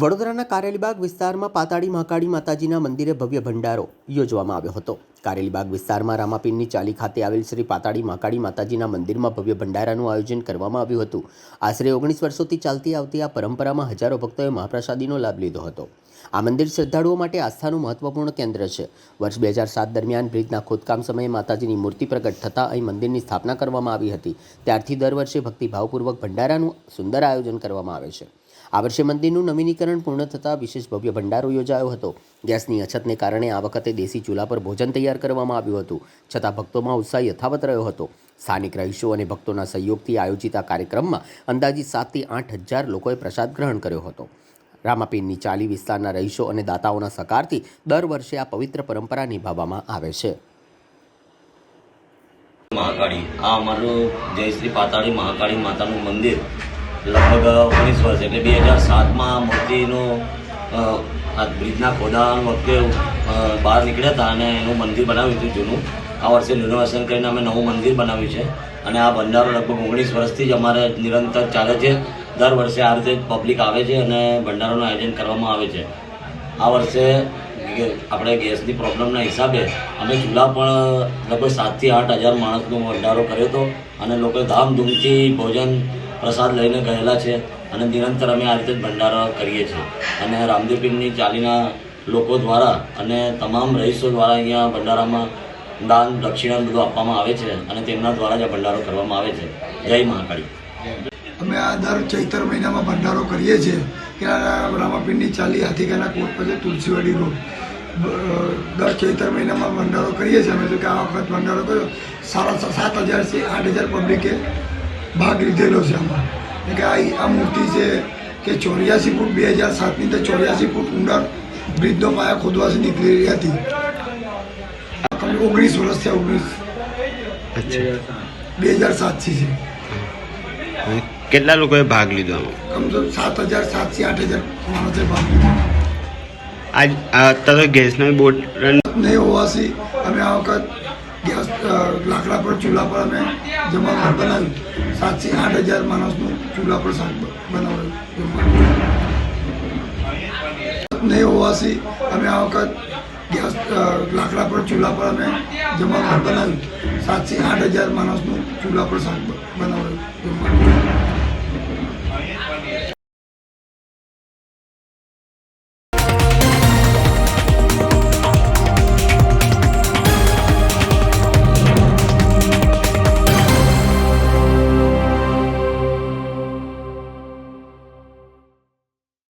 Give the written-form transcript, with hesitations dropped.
વડોદરાના કારેલીબાગ વિસ્તારમાં પાતાળી મહાકાળી માતાજીના મંદિરે ભવ્ય ભંડારો યોજવામાં આવ્યો હતો। કારેલીબાગ વિસ્તારમાં રામાપીરની ચાલી ખાતે આવેલ શ્રી પાતાળી મહાકાળી માતાજીના મંદિરમાં ભવ્ય ભંડારાનું આયોજન કરવામાં આવ્યું હતું। આશરે 19 વર્ષોથી ચાલતી આવતી આ પરંપરામાં હજારો ભક્તોએ મહાપ્રસાદીનો લાભ લીધો હતો। આ મંદિર શ્રદ્ધાળુઓ માટે આસ્થાનું મહત્વપૂર્ણ કેન્દ્ર છે। વર્ષ 2007 દરમિયાન બ્રિજના ખોદકામ સમયે માતાજીની મૂર્તિ પ્રગટ થતાં અહીં મંદિરની સ્થાપના કરવામાં આવી હતી। ત્યારથી દર વર્ષે ભક્તિભાવપૂર્વક ભંડારાનું સુંદર આયોજન કરવામાં આવે છે। આ વર્ષે મંદિરનું નવીનીકરણ પૂર્ણ થતાં વિશેષ ભવ્ય ભંડારો યોજાયો હતો। ગેસની અછતને કારણે આ વખતે દેશી ચૂલા પર ભોજન તૈયાર કરવામાં આવ્યું હતું, છતાં ભક્તોમાં ઉત્સાહ યથાવત રહ્યો હતો। સ્થાનિક રહીશો અને ભક્તોના સહયોગથી આયોજિત આ કાર્યક્રમમાં અંદાજિત 7 થી 8 હજાર લોકોએ પ્રસાદ ગ્રહણ કર્યો હતો। રામાપીરની ચાલી વિસ્તારના રહીશો અને દાતાઓના સહકારથી દર વર્ષે આ પવિત્ર પરંપરા નિભાવવામાં આવે છે। મહાકાળી આ અમારું જય શ્રી પાતાળી મહાકાળી માતાનું મંદિર લગભગ 19 વર્ષ એટલે 2007માં મૂર્તિનું આ બ્રિજના ખોદાણ વખતે બહાર નીકળ્યા હતા અને એનું મંદિર બનાવ્યું હતું જૂનું। આ વર્ષે રિનોવેશન કરીને અમે નવું મંદિર બનાવ્યું છે અને આ ભંડારો લગભગ 19 વર્ષથી જ અમારે નિરંતર ચાલે છે। દર વર્ષે આ રીતે પબ્લિક આવે છે અને ભંડારોનું આયોજન કરવામાં આવે છે। આ વર્ષે આપણે ગેસની પ્રોબ્લેમના હિસાબે અમે ચૂલા પણ લગભગ 7 થી 8 હજાર માણસનો ભંડારો કર્યો હતો અને લોકો ધામધૂમથી ભોજન પ્રસાદ લઈને ગયેલા છે અને નિરંતર અમે આ રીતે જ ભંડારો કરીએ છીએ। અને રામદેવપીરની ચાલીના લોકો દ્વારા અને તમામ રહીશો દ્વારા અહીંયા ભંડારામાં દાન દક્ષિણા બધું આપવામાં આવે છે અને તેમના દ્વારા જ આ ભંડારો કરવામાં આવે છે। જય મહાકાળી। અમે આ દર ચૈત્ર મહિનામાં ભંડારો કરીએ છીએ કે રામાપીરની ચાલી હાથીકાના કોટ પછી તુલસીવાડી રોડ દર ચૈત્ર મહિનામાં ભંડારો કરીએ છીએ અમે। તો કે આ વખત ભંડારો કર્યો 7,000 થી 8,000 પબ્લિકે ભાગ લીધેલો છે આમાં। કે આ મૂર્તિ છે કે 84 ફૂટ 2007ની તો 84 ફૂટ ઊંડા બ્રિજનો પાયા ખોદવાથી નીકળેલી હતી। 19 વર્ષ થયા 2007થી છે। કેટલા લોકોએ ભાગ લીધો? કમ તો 7,000 થી 8,000 માણસે ભાગ લીધો। આજ અત્યારે ગેસનો બોટ નહીં હોવાથી અમે આ વખત ગેસ લાકડા પર ચૂલા પર અમે જમવાનું બનાવ્યું। 7 થી 8,000 માણસનું ચૂલા પર શાક બનાવ્યું। નહીં હોવાથી અમે આ વખત ગેસ લાકડા પર ચૂલા પર અમે જમવાનું બનાવ્યું। 7 થી 8,000 માણસનું ચૂલા પર શાક બનાવ્યું।